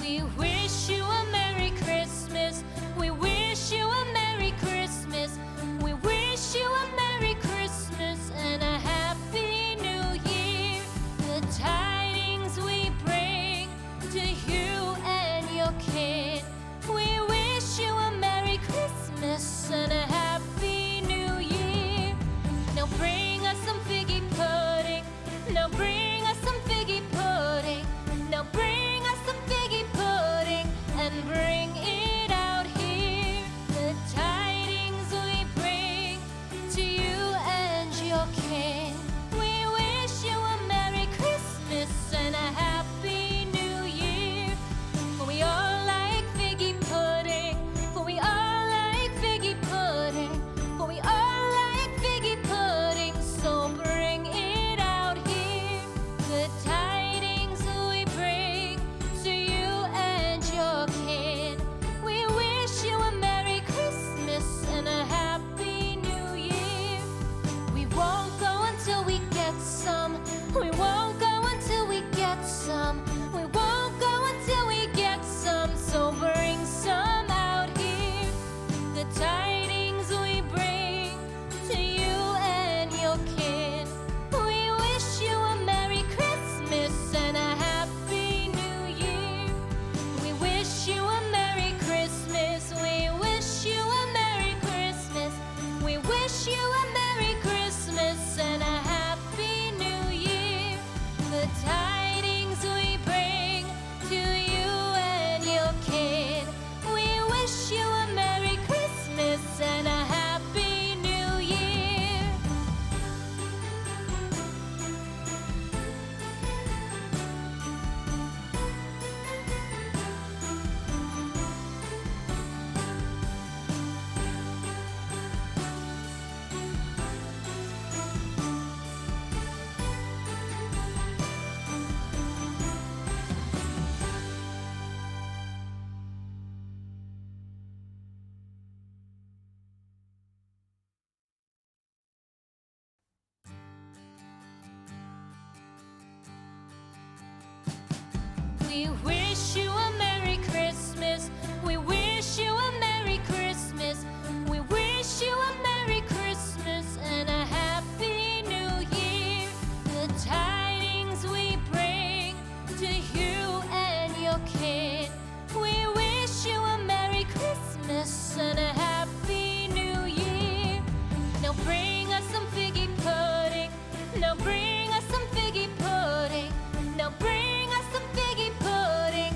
We wish you a Merry Christmas. We wish you a Merry Christmas. We wish you a Merry Christmas and a Happy New Year. The tidings we bring to you and your kin. We wish you a Merry Christmas and a Happy New Year. Now bring us some figgy pudding. Now bring us some figgy pudding. Now bring us some figgy pudding and bring it out here. The tidings we bring to you and your kin. We wish you a Merry Christmas and a Happy New Year. For we all like figgy pudding. For we all like figgy pudding. For we all like figgy pudding. So bring it out here. The tidings we bring to you and your kin. We wish you a Merry Christmas and a Happy New Year. We won't go until we get some. We won't go until we get some. We won't go until we get some. So bring some out here. The tidings we bring to you and your kin. We wish you a Merry Christmas and a Happy New Year. We wish you a Merry Christmas. We wish you a Merry Christmas. We wish you a Merry Christmas and a Happy New Year. The tidings we bring to you and your kin. We wish you a Merry Christmas and a Happy New Year. We wish you a Merry Christmas. We wish you a Merry Christmas. We wish you a Merry Christmas and a Happy New Year. The tidings we bring to you and your kin. We wish you a Merry Christmas and a Happy New Year. Now bring us some figgy pudding. Now bring us some figgy pudding. Now bring us some figgy pudding